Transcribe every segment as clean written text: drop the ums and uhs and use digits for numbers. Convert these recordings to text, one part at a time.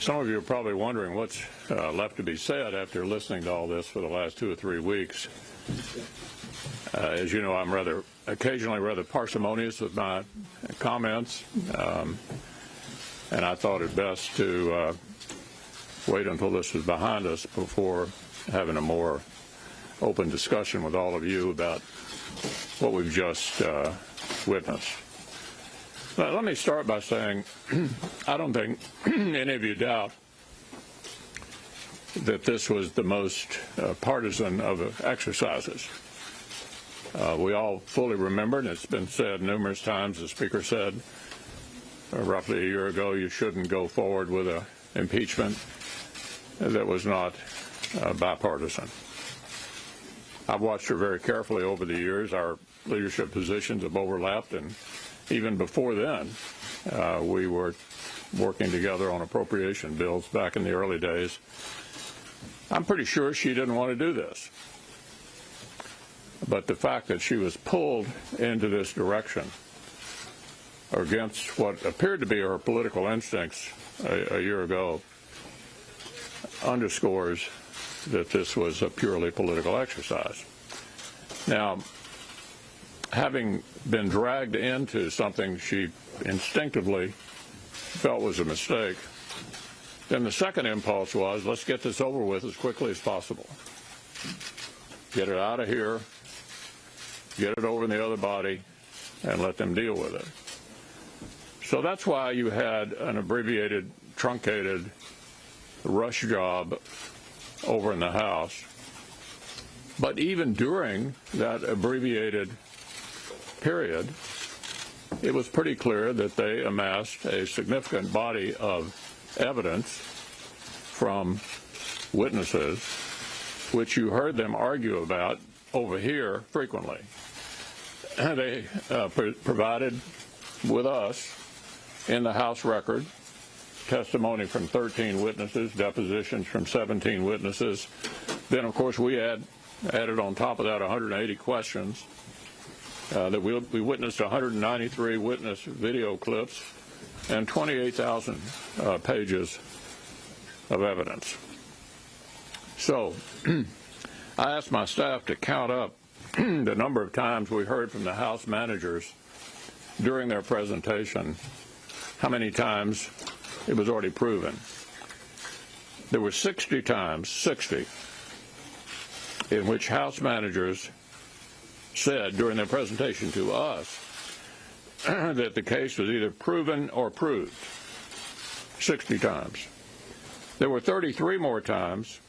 Some of you are probably wondering what's left to be said after listening to all this for the last 2 or 3 weeks. As you know, I'm occasionally rather parsimonious with my comments, and I thought it best to wait until this was behind us before having a more open discussion with all of you about what we've just witnessed. Now, let me start by saying I don't think any of you doubt that this was the most partisan of exercises. We all fully remember, and it's been said numerous times, the Speaker said roughly a year ago, you shouldn't go forward with an impeachment that was not bipartisan. I've watched her very carefully over the years. Our leadership positions have overlapped, and even before then, we were working together on appropriation bills back in the early days. I'm pretty sure she didn't want to do this. But the fact that she was pulled into this direction against what appeared to be her political instincts a year ago underscores that this was a purely political exercise. Now, having been dragged into something she instinctively felt was a mistake, then the second impulse was, let's get this over with as quickly as possible. Get it out of here, get it over in the other body, and let them deal with it. So that's why you had an abbreviated, truncated rush job over in the House. But even during that abbreviated period, it was pretty clear that they amassed a significant body of evidence from witnesses, which you heard them argue about over here frequently. They provided with us in the House record testimony from 13 witnesses, depositions from 17 witnesses. Then, of course, we added on top of that 180 questions. That we witnessed 193 witness video clips and 28,000 pages of evidence. So I asked my staff to count up the number of times we heard from the House managers during their presentation, how many times it was already proven. There were 60 times, 60, in which House managers said during their presentation to us that the case was either proven or proved. 60 times. There were 33 more times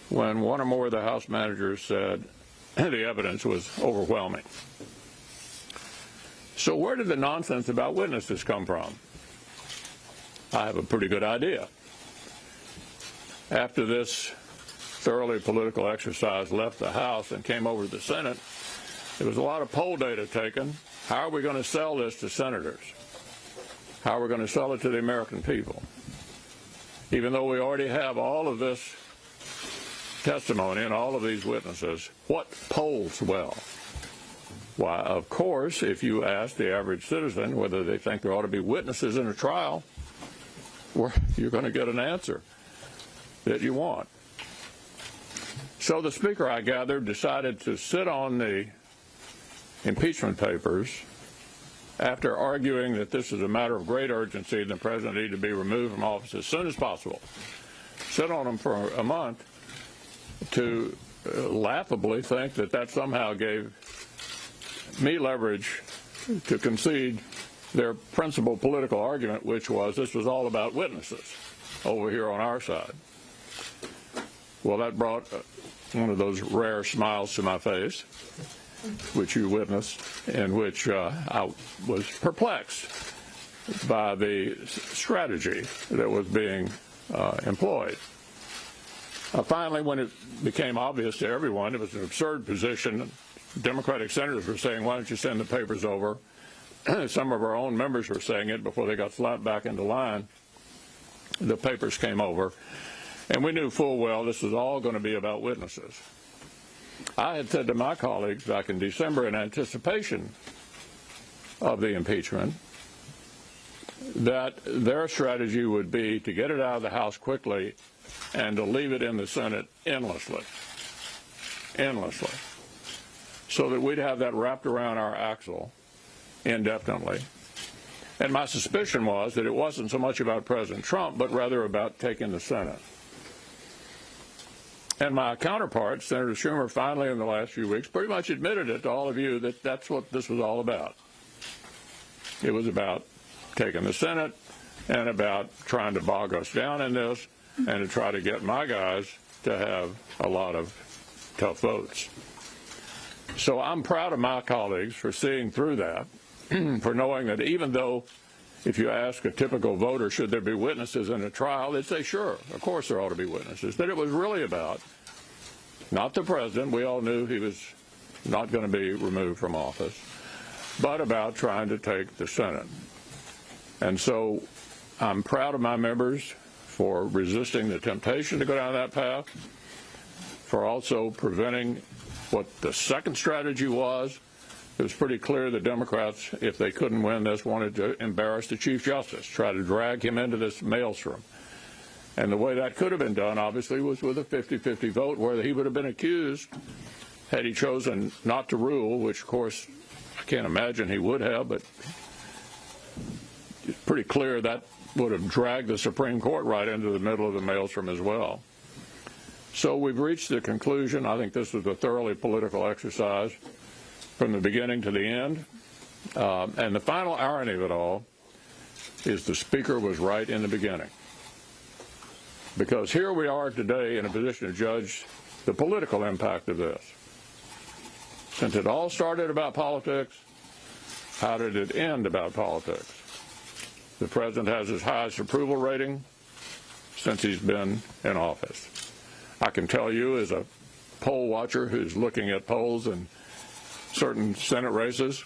when one or more of the House managers said the evidence was overwhelming. So where did the nonsense about witnesses come from? I have a pretty good idea. After this thoroughly political exercise left the House and came over to the Senate, there was a lot of poll data taken. How are we going to sell this to senators? How are we going to sell it to the American people? Even though we already have all of this testimony and all of these witnesses, what polls well? Why, of course, if you ask the average citizen whether they think there ought to be witnesses in a trial, well, you're going to get an answer that you want. So the Speaker, I gathered, decided to sit on the impeachment papers after arguing that this is a matter of great urgency and the President needed to be removed from office as soon as possible. Sit on them for a month to laughably think that that somehow gave me leverage to concede their principal political argument, which was this was all about witnesses over here on our side. Well, that brought one of those rare smiles to my face, which you witnessed, in which I was perplexed by the strategy that was being employed. Finally, when it became obvious to everyone, it was an absurd position. Democratic senators were saying, why don't you send the papers over? Some of our own members were saying it before they got slapped back into line. The papers came over, and we knew full well this was all going to be about witnesses. I had said to my colleagues back in December in anticipation of the impeachment that their strategy would be to get it out of the House quickly and to leave it in the Senate endlessly, so that we'd have that wrapped around our axle indefinitely. And my suspicion was that it wasn't so much about President Trump, but rather about taking the Senate. And my counterpart, Senator Schumer, finally in the last few weeks pretty much admitted it to all of you that that's what this was all about. It was about taking the Senate and about trying to bog us down in this and to try to get my guys to have a lot of tough votes. So I'm proud of my colleagues for seeing through that, for knowing that even though if you ask a typical voter, should there be witnesses in a trial, they'd say, sure, of course there ought to be witnesses. That it was really about not the president, we all knew he was not going to be removed from office, but about trying to take the Senate. And so I'm proud of my members for resisting the temptation to go down that path, for also preventing what the second strategy was. It was pretty clear the Democrats, if they couldn't win this, wanted to embarrass the Chief Justice, try to drag him into this maelstrom. And the way that could have been done, obviously, was with a 50-50 vote where he would have been accused had he chosen not to rule, which, of course, I can't imagine he would have, but it's pretty clear that would have dragged the Supreme Court right into the middle of the maelstrom as well. So we've reached the conclusion. I think this was a thoroughly political exercise from the beginning to the end. And the final irony of it all is the Speaker was right in the beginning. Because here we are today in a position to judge the political impact of this. Since it all started about politics, how did it end about politics? The President has his highest approval rating since he's been in office. I can tell you as a poll watcher who's looking at polls in certain Senate races,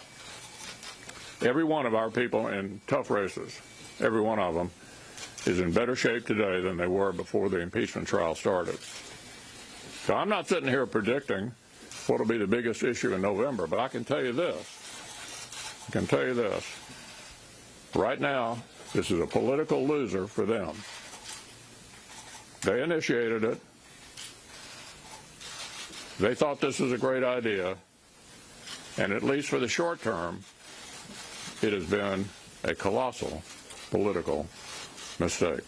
every one of our people in tough races, every one of them, is in better shape today than they were before the impeachment trial started. So I'm not sitting here predicting what will be the biggest issue in November, but I can tell you this. Right now, this is a political loser for them. They initiated it. They thought this was a great idea. And at least for the short term, it has been a colossal political mistake.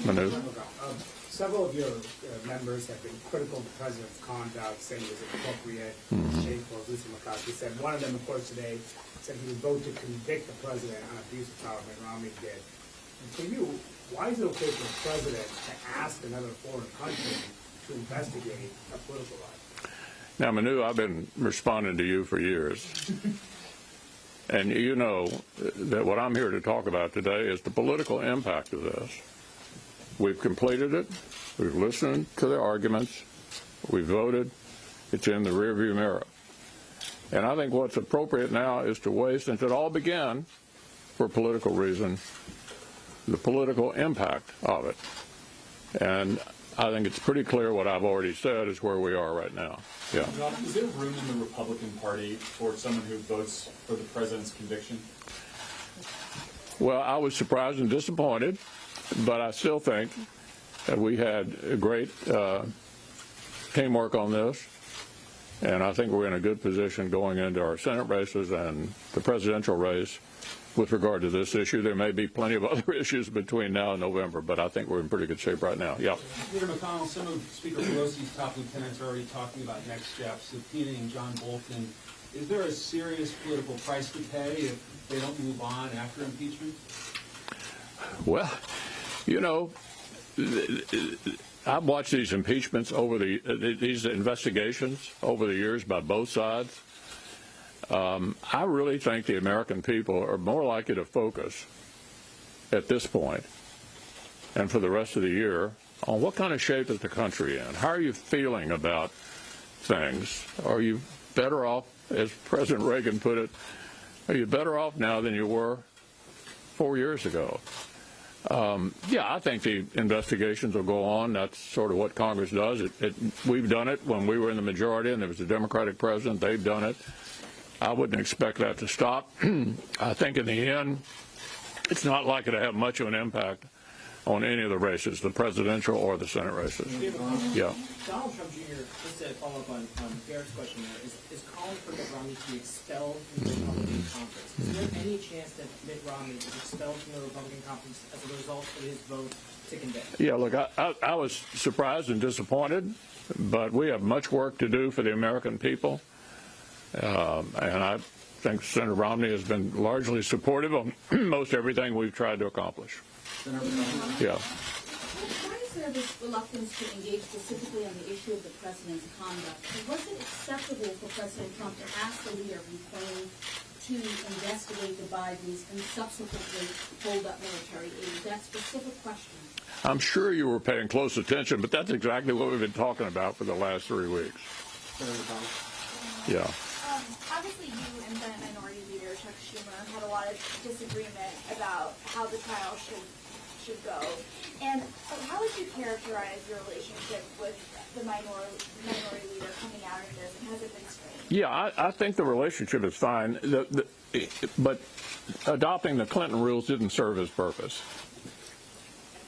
Manu? Several of your members have been critical of the president's conduct, saying it was inappropriate, shameful, as Lucy McCarthy said. One of them, of course, today said he would vote to convict the president on abuse of power, Mitt Romney did. And for you, why is it okay for the president to ask another foreign country to investigate a political life? Now, Manu, I've been responding to you for years. And you know that what I'm here to talk about today is the political impact of this. We've completed it. We've listened to the arguments. We voted. It's in the rearview mirror. And I think what's appropriate now is to weigh, since it all began for political reason, the political impact of it. And I think it's pretty clear what I've already said is where we are right now. Yeah. Is there room in the Republican Party for someone who votes for the president's conviction? Well, I was surprised and disappointed, but I still think that we had a great teamwork on this, and I think we're in a good position going into our Senate races and the presidential race with regard to this issue. There may be plenty of other issues between now and November, but I think we're in pretty good shape right now. Yeah. Leader McConnell, some of Speaker Pelosi's top lieutenants are already talking about next steps, subpoenaing John Bolton. Is there a serious political price to pay if they don't move on after impeachment? Well, you know, I've watched these impeachments these investigations over the years by both sides. I really think the American people are more likely to focus at this point and for the rest of the year on what kind of shape is the country in. How are you feeling about things? Are you better off, as President Reagan put it, are you better off now than you were 4 years ago? Yeah, I think the investigations will go on. That's sort of what Congress does. We've done it when we were in the majority and there was a Democratic president. They've done it. I wouldn't expect that to stop. I think in the end, it's not likely to have much of an impact on any of the races, the presidential or the Senate races. Yeah. Donald Trump Jr., just to follow up on Garrett's question there, is calling for Mitt Romney to be expelled from the Republican conference. Is there any chance that Mitt Romney is expelled from the Republican conference as a result of his vote to convict? Yeah, look, I was surprised and disappointed, but we have much work to do for the American people. And I think Senator Romney has been largely supportive of most everything we've tried to accomplish. Yeah. Why is there this reluctance to engage specifically on the issue of the president's conduct? Was it acceptable for President Trump to ask the leader of Ukraine to investigate the Bidens and subsequently hold up military aid? That specific question. I'm sure you were paying close attention, but that's exactly what we've been talking about for the last 3 weeks. Yeah. Obviously, you and Senate Minority Leader Chuck Schumer had a lot of disagreement about how the trial should go. And how would you characterize your relationship with the minority leader coming out of this, and has it been strained? Yeah, I think the relationship is fine, but adopting the Clinton rules didn't serve his purpose.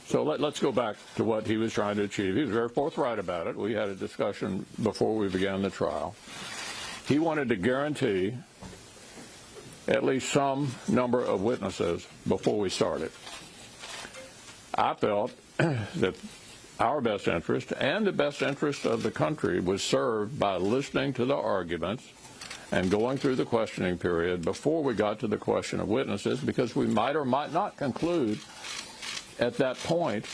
So let's go back to what he was trying to achieve. He was very forthright about it. We had a discussion before we began the trial. He wanted to guarantee at least some number of witnesses before we started. I felt that our best interest and the best interest of the country was served by listening to the arguments and going through the questioning period before we got to the question of witnesses, because we might or might not conclude at that point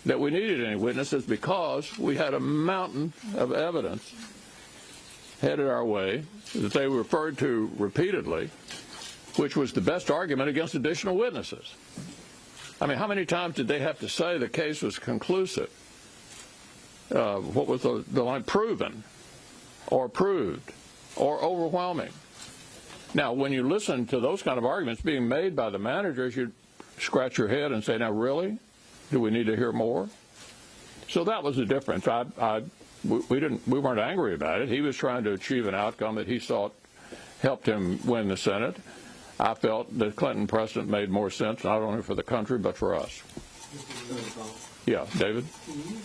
that we needed any witnesses, because we had a mountain of evidence headed our way that they referred to repeatedly, which was the best argument against additional witnesses. I mean, how many times did they have to say the case was conclusive? What was the line? Proven, or proved, or overwhelming. Now, when you listen to those kind of arguments being made by the managers, you scratch your head and say, now really? Do we need to hear more? So that was the difference. We weren't angry about it. He was trying to achieve an outcome that he thought helped him win the Senate. I felt the Clinton precedent made more sense, not only for the country, but for us. Yeah, David? Can you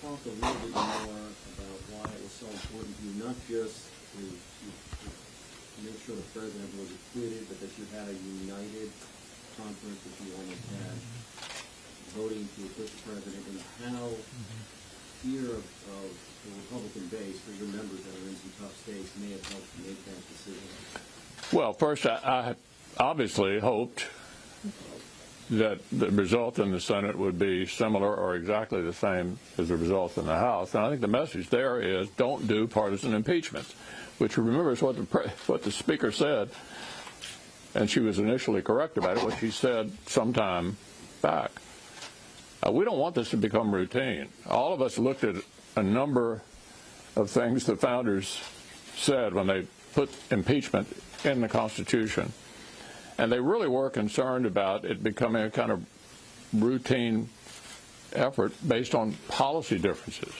talk a little bit more about why it was so important to you, not just to make sure the president was acquitted, but that you had a united conference that you almost had voting to acquit the president, and how fear of the Republican base, for your members that are in some tough states, may have helped make that decision? Well, first, I obviously hoped that the result in the Senate would be similar or exactly the same as the result in the House. And I think the message there is don't do partisan impeachment, which, remember, is what the Speaker said, and she was initially correct about it, what she said sometime back. We don't want this to become routine. All of us looked at a number of things the founders said when they put impeachment in the Constitution, and they really were concerned about it becoming a kind of routine effort based on policy differences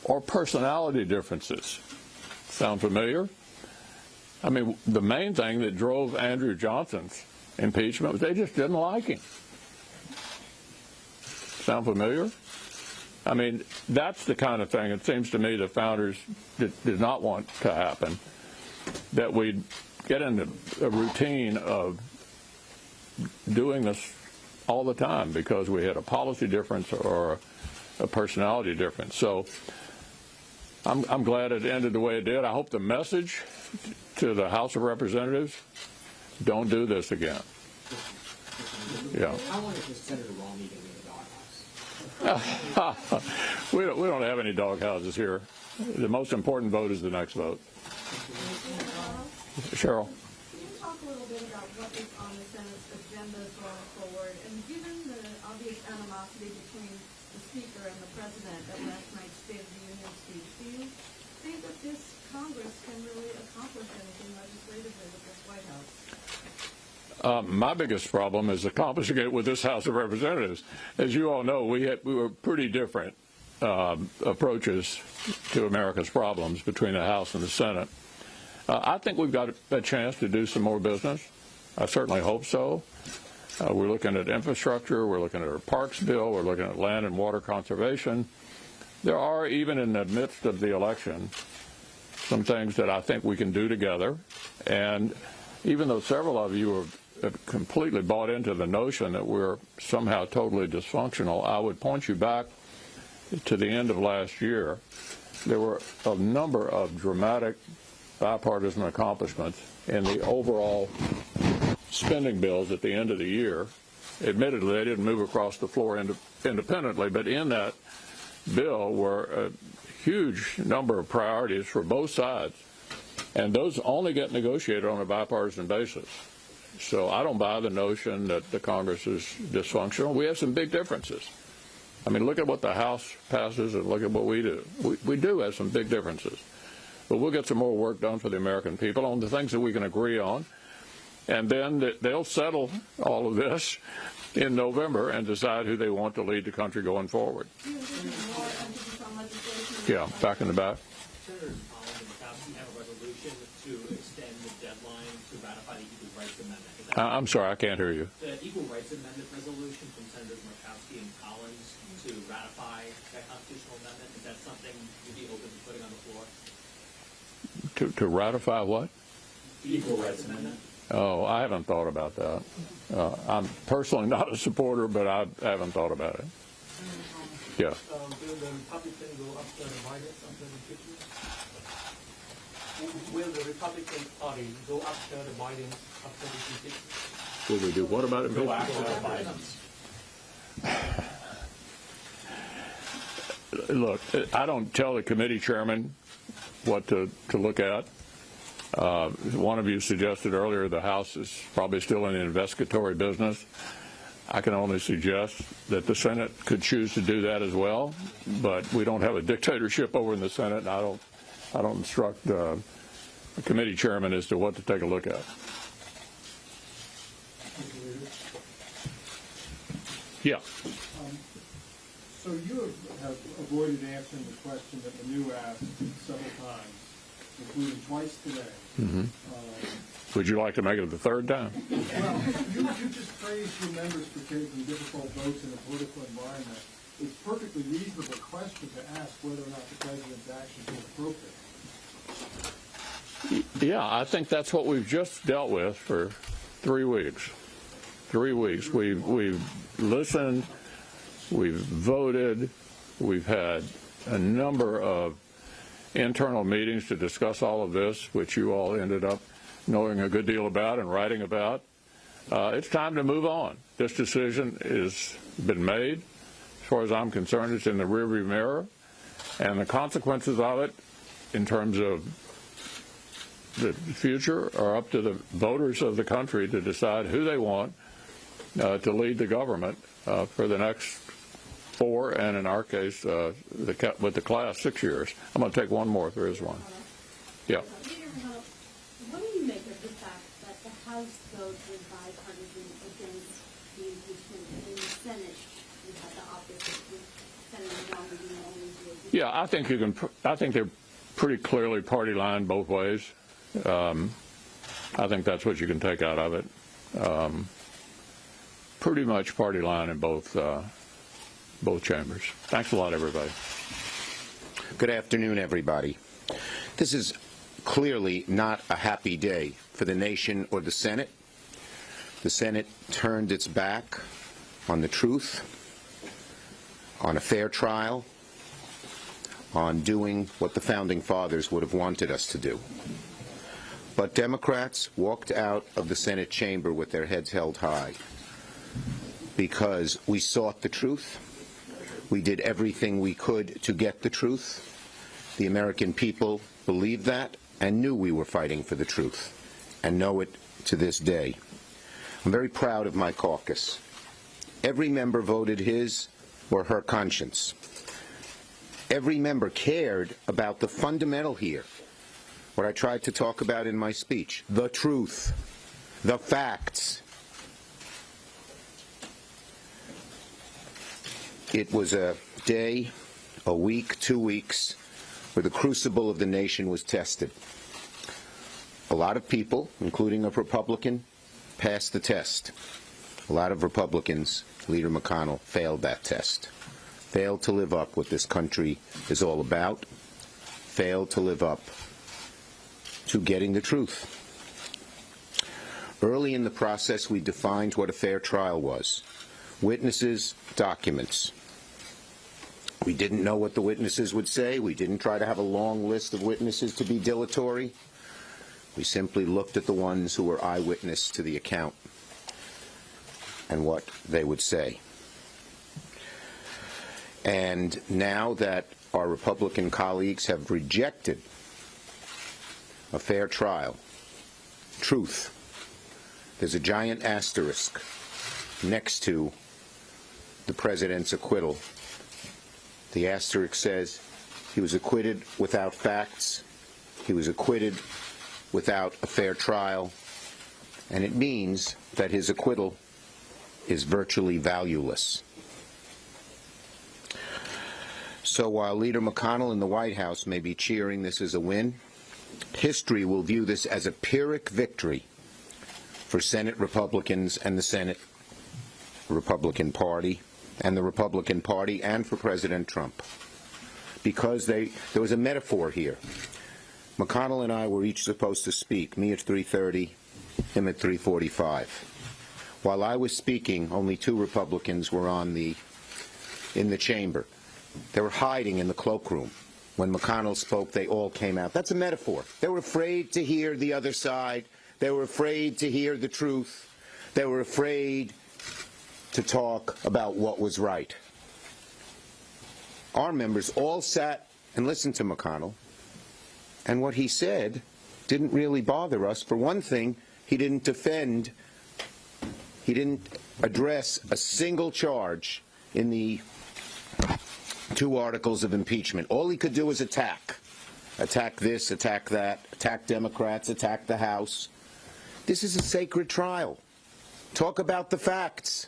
or personality differences. Sound familiar? I mean, the main thing that drove Andrew Johnson's impeachment was they just didn't like him. Sound familiar? I mean, that's the kind of thing, it seems to me, the founders did not want to happen, that we'd get into a routine of doing this all the time because we had a policy difference or a personality difference. So I'm glad it ended the way it did. I hope the message to the House of Representatives, don't do this again. Yeah. How long is Senator Romney going to be in the doghouse? We don't have any doghouses here. The most important vote is the next vote. Cheryl. Can you talk a little bit about what is on the Senate's agenda going forward? And given the obvious animosity between the Speaker and the President at last night's State of the Union speech, do you think that this Congress can really accomplish anything legislatively with this White House? My biggest problem is accomplishing it with this House of Representatives. As you all know, we were pretty different approaches to America's problems between the House and the Senate. I think we've got a chance to do some more business. I certainly hope so. We're looking at infrastructure. We're looking at our parks bill. We're looking at land and water conservation. There are, even in the midst of the election, some things that I think we can do together. And even though several of you have completely bought into the notion that we're somehow totally dysfunctional, I would point you back to the end of last year. There were a number of dramatic bipartisan accomplishments in the overall spending bills at the end of the year. Admittedly, they didn't move across the floor independently, but in that bill were a huge number of priorities for both sides, and those only get negotiated on a bipartisan basis. So I don't buy the notion that the Congress is dysfunctional. We have some big differences. I mean, look at what the House passes and look at what we do. We do have some big differences. But we'll get some more work done for the American people on the things that we can agree on. And then they'll settle all of this in November and decide who they want to lead the country going forward. Yeah, back in the back. Senators Collins and McConnell have a resolution to extend the deadline to ratify the Equal Rights Amendment. I'm sorry, I can't hear you. The Equal Rights Amendment resolution from Senators Murkowski and Collins to ratify that constitutional amendment, is that something you'd be open to putting on the floor? To ratify what? The Equal Rights Amendment. Oh, I haven't thought about that. I'm personally not a supporter, but I haven't thought about it. Yeah. Will the Republican go after the Biden after the impeachment? Will the Republican Party go after the Biden after the impeachment? Will they do what about it? Go after the Bidens. Look, I don't tell the committee chairman what to look at. One of you suggested earlier the House is probably still in the investigatory business. I can only suggest that the Senate could choose to do that as well, but we don't have a dictatorship over in the Senate, and I don't instruct the committee chairman as to what to take a look at. Yeah. So you have avoided answering the question that Manu asked several times, including twice today. Mm-hmm. Would you like to make it the third time? Well, you just praised your members for taking difficult votes in a political environment. It's a perfectly reasonable question to ask whether or not the president's actions were appropriate. Yeah, I think that's what we've just dealt with for 3 weeks. 3 weeks. We've listened, we've voted, we've had a number of internal meetings to discuss all of this, which you all ended up knowing a good deal about and writing about. It's time to move on. This decision has been made. As far as I'm concerned, it's in the rearview mirror, and the consequences of it in terms of the future are up to the voters of the country to decide who they want to lead the government for the next 4, and in our case, with the class 6 years. I'm going to take one more if there is one. Yeah. What do you make of the fact that the House vote was bipartisan against the impeachment, and in the Senate you had the opposite, with Senator Romney being the only vote? Yeah, I think they're pretty clearly party line both ways. I think that's what you can take out of it. Pretty much party line in both chambers. Thanks a lot, everybody. Good afternoon, everybody. This is clearly not a happy day for the nation or the Senate. The Senate turned its back on the truth, on a fair trial, on doing what the Founding Fathers would have wanted us to do. But Democrats walked out of the Senate chamber with their heads held high because we sought the truth. We did everything we could to get the truth. The American people believed that and knew we were fighting for the truth, and know it to this day. I'm very proud of my caucus. Every member voted his or her conscience. Every member cared about the fundamental here, what I tried to talk about in my speech, the truth, the facts. It was a day, a week, 2 weeks, where the crucible of the nation was tested. A lot of people, including a Republican, passed the test. A lot of Republicans, Leader McConnell, failed that test. Failed to live up what this country is all about. Failed to live up to getting the truth. Early in the process, we defined what a fair trial was. Witnesses, documents. We didn't know what the witnesses would say. We didn't try to have a long list of witnesses to be dilatory. We simply looked at the ones who were eyewitness to the account and what they would say. And now that our Republican colleagues have rejected a fair trial, truth, there's a giant asterisk next to the president's acquittal. The asterisk says he was acquitted without facts, he was acquitted without a fair trial, and it means that his acquittal is virtually valueless. So while Leader McConnell in the White House may be cheering this as a win, history will view this as a Pyrrhic victory for Senate Republicans and the Senate Republican Party and the Republican Party and for President Trump. Because there was a metaphor here. McConnell and I were each supposed to speak, me at 3:30, him at 3:45. While I was speaking, only 2 Republicans were in the chamber. They were hiding in the cloakroom. When McConnell spoke, they all came out. That's a metaphor. They were afraid to hear the other side. They were afraid to hear the truth. They were afraid to talk about what was right. Our members all sat and listened to McConnell, and what he said didn't really bother us. For one thing, he didn't address a single charge in the 2 articles of impeachment. All he could do was attack this, attack that, attack Democrats, attack the House. This is a sacred trial. Talk about the facts.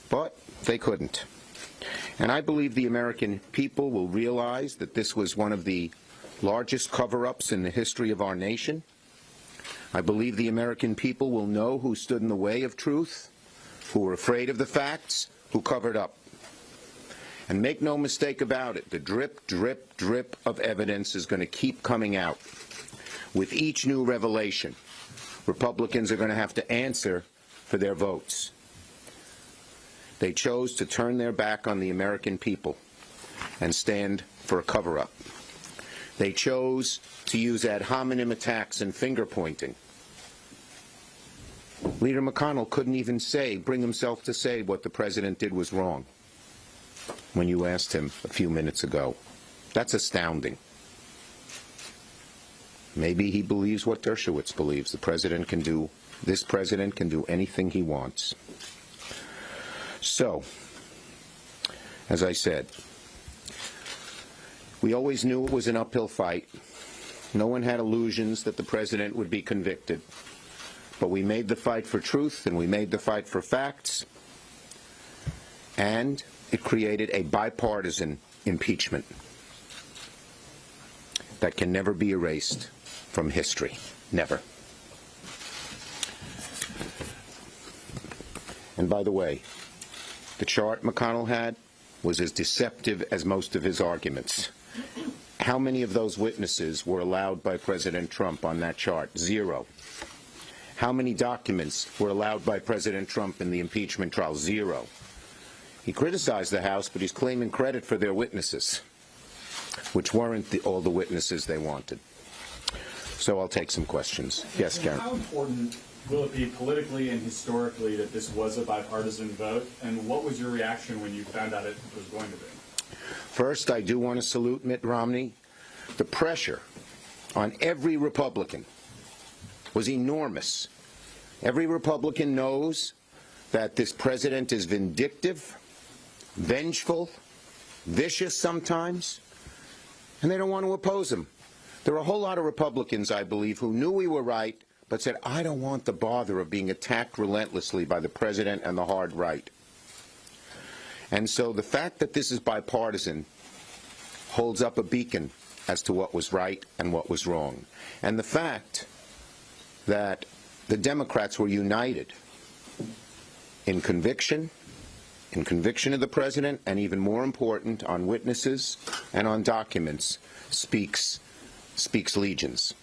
But they couldn't. And I believe the American people will realize that this was one of the largest cover-ups in the history of our nation. I believe the American people will know who stood in the way of truth, who were afraid of the facts, who covered up. And make no mistake about it, the drip, drip, drip of evidence is going to keep coming out. With each new revelation, Republicans are going to have to answer for their votes. They chose to turn their back on the American people and stand for a cover-up. They chose to use ad hominem attacks and finger-pointing. Leader McConnell couldn't even bring himself to say what the president did was wrong when you asked him a few minutes ago. That's astounding. Maybe he believes what Dershowitz believes. This president can do anything he wants. So, as I said, we always knew it was an uphill fight. No one had illusions that the president would be convicted. But we made the fight for truth, and we made the fight for facts, and it created a bipartisan impeachment that can never be erased from history. Never. And by the way, the chart McConnell had was as deceptive as most of his arguments. How many of those witnesses were allowed by President Trump on that chart? 0. How many documents were allowed by President Trump in the impeachment trial? 0. He criticized the House, but he's claiming credit for their witnesses, which weren't all the witnesses they wanted. So I'll take some questions. Yes, Karen. How important will it be politically and historically that this was a bipartisan vote? And what was your reaction when you found out it was going to be? First, I do want to salute Mitt Romney. The pressure on every Republican was enormous. Every Republican knows that this president is vindictive, vengeful, vicious sometimes, and they don't want to oppose him. There are a whole lot of Republicans, I believe, who knew we were right, but said, I don't want the bother of being attacked relentlessly by the president and the hard right. And so the fact that this is bipartisan holds up a beacon as to what was right and what was wrong. And the fact that the Democrats were united in conviction of the president, and even more important, on witnesses and on documents, speaks legions.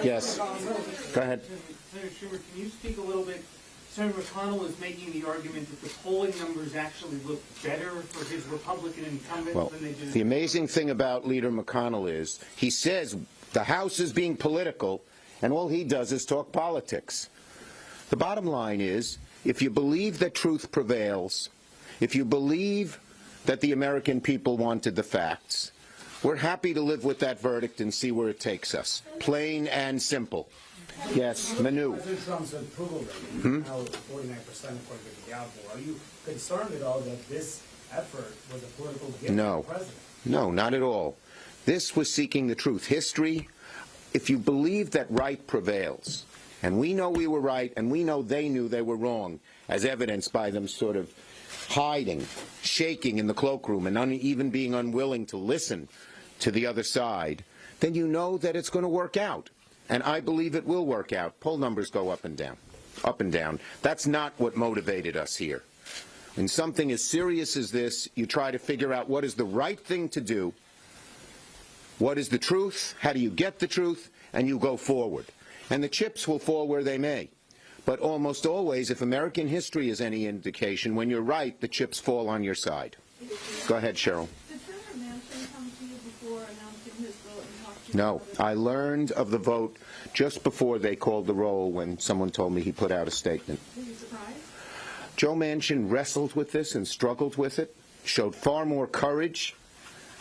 Yes. Go ahead. Senator Schumer, can you speak a little bit? Senator McConnell is making the argument that the polling numbers actually look better for his Republican incumbents than they do. The amazing thing about Leader McConnell is he says the House is being political, and all he does is talk politics. The bottom line is, if you believe that truth prevails, if you believe that the American people wanted the facts, we're happy to live with that verdict and see where it takes us. Plain and simple. Yes, Manu. President Trump's approval rating now 49% according to the Gallup poll. Are you concerned at all that this effort was a political gift to the president? No, not at all. This was seeking the truth. History, if you believe that right prevails, and we know we were right, and we know they knew they were wrong, as evidenced by them sort of hiding, shaking in the cloakroom, and even being unwilling to listen to the other side, then you know that it's going to work out. And I believe it will work out. Poll numbers go up and down, up and down. That's not what motivated us here. In something as serious as this, you try to figure out what is the right thing to do, what is the truth, how do you get the truth, and you go forward. And the chips will fall where they may. But almost always, if American history is any indication, when you're right, the chips fall on your side. Go ahead, Cheryl. Did Senator Manchin come to you before announcing his vote and talk to you? No, I learned of the vote just before they called the roll when someone told me he put out a statement. Were you surprised? Joe Manchin wrestled with this and struggled with it, showed far more courage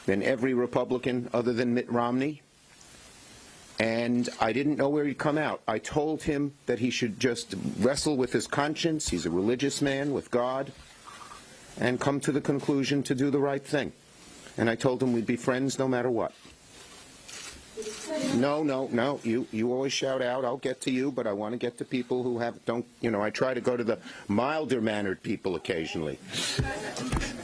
than every Republican other than Mitt Romney, and I didn't know where he'd come out. I told him that he should just wrestle with his conscience, he's a religious man with God, and come to the conclusion to do the right thing. And I told him we'd be friends no matter what. No, you always shout out, I'll get to you, but I want to get to people who I try to go to the milder-mannered people occasionally. Do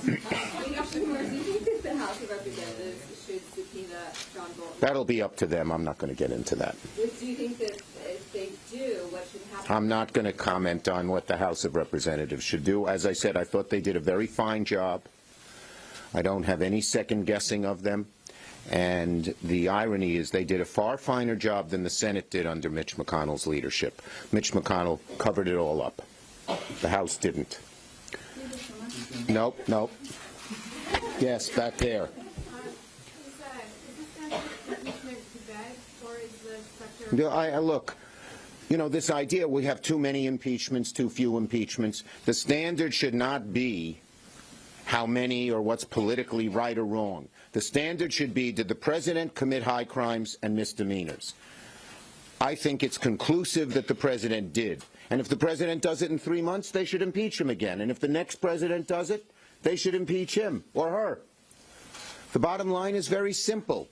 you think the House of Representatives should subpoena John Bolton? That'll be up to them. I'm not going to get into that. Do you think that if they do, what should happen? I'm not going to comment on what the House of Representatives should do. As I said, I thought they did a very fine job. I don't have any second guessing of them. And the irony is they did a far finer job than the Senate did under Mitch McConnell's leadership. Mitch McConnell covered it all up. The House didn't. Nope. Yes, back there. Look, this idea we have too many impeachments, too few impeachments. The standard should not be how many or what's politically right or wrong. The standard should be, did the president commit high crimes and misdemeanors? I think it's conclusive that the president did. And if the president does it in 3 months, they should impeach him again. And if the next president does it, they should impeach him or her. The bottom line is very simple.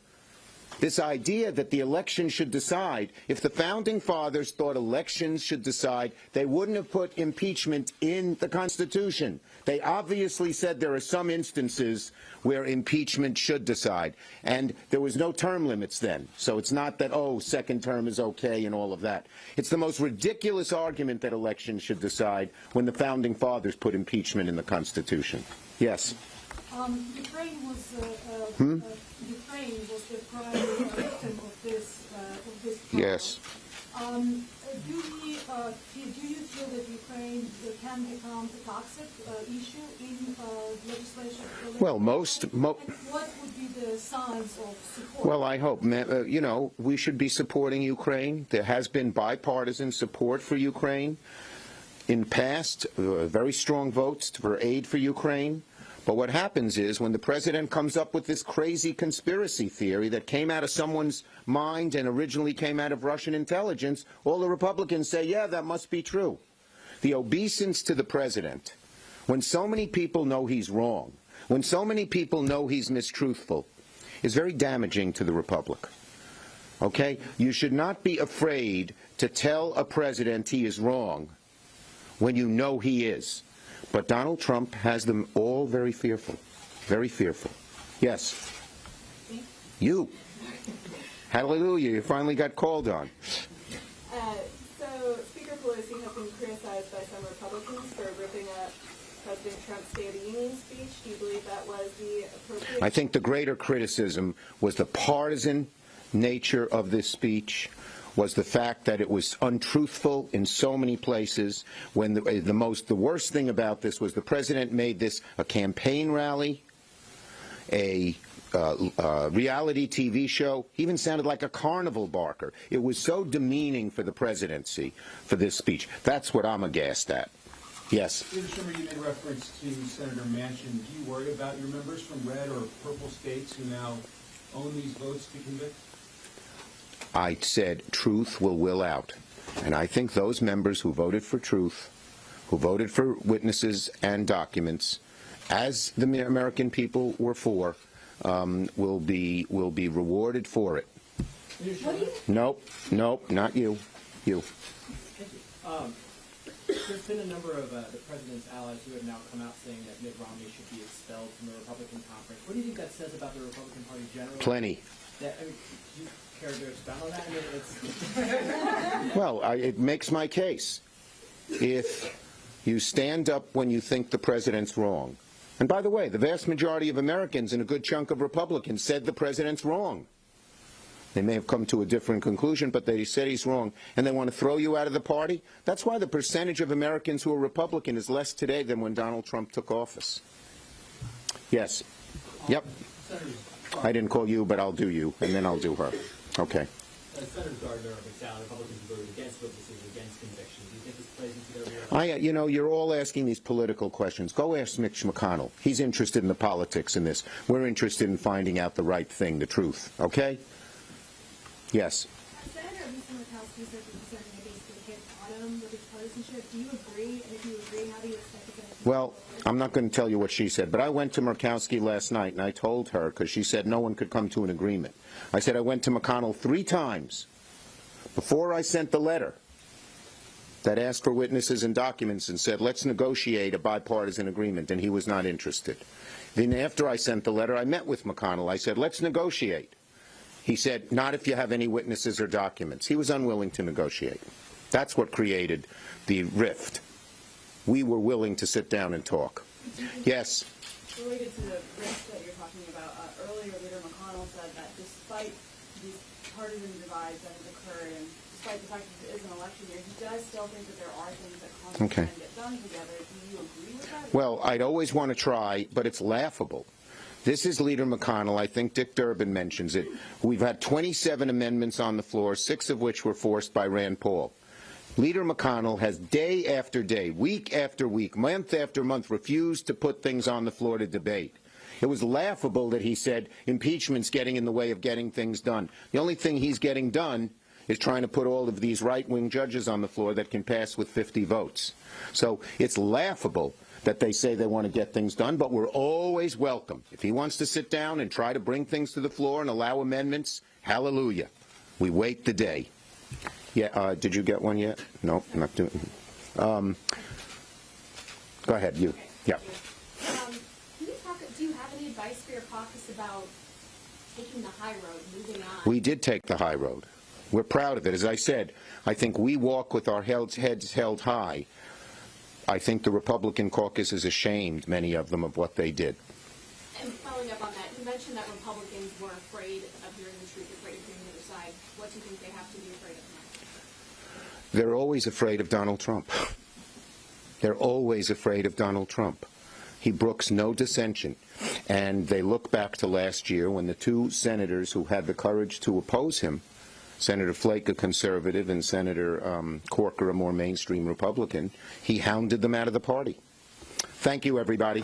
This idea that the election should decide, if the Founding Fathers thought elections should decide, they wouldn't have put impeachment in the Constitution. They obviously said there are some instances where impeachment should decide. And there was no term limits then. So it's not that, second term is okay and all of that. It's the most ridiculous argument that elections should decide when the Founding Fathers put impeachment in the Constitution. Yes? Ukraine was the primary victim of this problem. Yes. Do you feel that Ukraine can become a toxic issue in legislation? Well, what would be the signs of support? Well, I hope. We should be supporting Ukraine. There has been bipartisan support for Ukraine in past, very strong votes for aid for Ukraine. But what happens is when the president comes up with this crazy conspiracy theory that came out of someone's mind and originally came out of Russian intelligence, all the Republicans say, yeah, that must be true. The obeisance to the president, when so many people know he's wrong, when so many people know he's mistruthful, is very damaging to the Republic. Okay? You should not be afraid to tell a president he is wrong when you know he is. But Donald Trump has them all very fearful. Very fearful. Yes. You. Hallelujah. You finally got called on. So Speaker Pelosi has been criticized criticized by some Republicans for ripping up President Trump's State of the Union speech. Do you believe that was the appropriate? I think the greater criticism was the partisan nature of this speech, was the fact that it was untruthful in so many places. When the worst thing about this was the president made this a campaign rally, a reality TV show. He even sounded like a carnival barker. It was so demeaning for the presidency for this speech. That's what I'm aghast at. Yes. Mr. Schumer, you made reference to Senator Manchin. Do you worry about your members from red or purple states who now own these votes to convict? I said truth will out. And I think those members who voted for truth, who voted for witnesses and documents, as the American people were for, will be rewarded for it. Nope, not you. You. There's been a number of the president's allies who have now come out saying that Mitt Romney should be expelled from the Republican conference. What do you think that says about the Republican Party generally? Plenty. Do you care to expound on that? I mean, Well, it makes my case. If you stand up when you think the president's wrong, and by the way, the vast majority of Americans and a good chunk of Republicans said the president's wrong. They may have come to a different conclusion, but they said he's wrong, and they want to throw you out of the party. That's why the percentage of Americans who are Republican is less today than when Donald Trump took office. Yes. Yep. I didn't call you, but I'll do you, and then I'll do her. Okay. Senator Gardner of McConnell, Republicans voted against witnesses, against conviction. Do you think this plays into their reaction? You know, you're all asking these political questions. Go ask Mitch McConnell. He's interested in the politics in this. We're interested in finding out the right thing, the truth. Okay? Yes. Senator Mitch said that the president basically hit bottom with his partisanship. Do you agree? And if you agree, how do you expect the president? Well, I'm not going to tell you what she said, but I went to Murkowski last night, and I told her, because she said no one could come to an agreement. I said I went to McConnell 3 times before I sent the letter that asked for witnesses and documents and said, let's negotiate a bipartisan agreement, and he was not interested. Then after I sent the letter, I met with McConnell. I said, let's negotiate. He said, not if you have any witnesses or documents. He was unwilling to negotiate. That's what created the rift. We were willing to sit down and talk. Yes? Related to the rift that you're talking about, earlier Leader McConnell said that despite these partisan divides that have occurred, and despite the fact that it is an election year, he does still think that there are things that Congress can get done together. Do you agree with that? Well, I'd always want to try, but it's laughable. This is Leader McConnell. I think Dick Durbin mentions it. We've had 27 amendments on the floor, 6 of which were forced by Rand Paul. Leader McConnell has day after day, week after week, month after month refused to put things on the floor to debate. It was laughable that he said impeachment's getting in the way of getting things done. The only thing he's getting done is trying to put all of these right-wing judges on the floor that can pass with 50 votes. So it's laughable that they say they want to get things done, but we're always welcome. If he wants to sit down and try to bring things to the floor and allow amendments, hallelujah. We wait the day. Yeah, did you get one yet? No, not doing. Go ahead, you. Yeah. Do you have any advice for your caucus about taking the high road, moving on? We did take the high road. We're proud of it. As I said, I think we walk with our heads held high. I think the Republican caucus is ashamed, many of them, of what they did. And following up on that, you mentioned that Republicans were afraid of hearing the truth, afraid of hearing the other side. What do you think they have to be afraid of now? They're always afraid of Donald Trump. They're always afraid of Donald Trump. He brooks no dissension. And they look back to last year when the 2 senators who had the courage to oppose him, Senator Flake, a conservative, and Senator Corker, a more mainstream Republican, he hounded them out of the party. Thank you, everybody.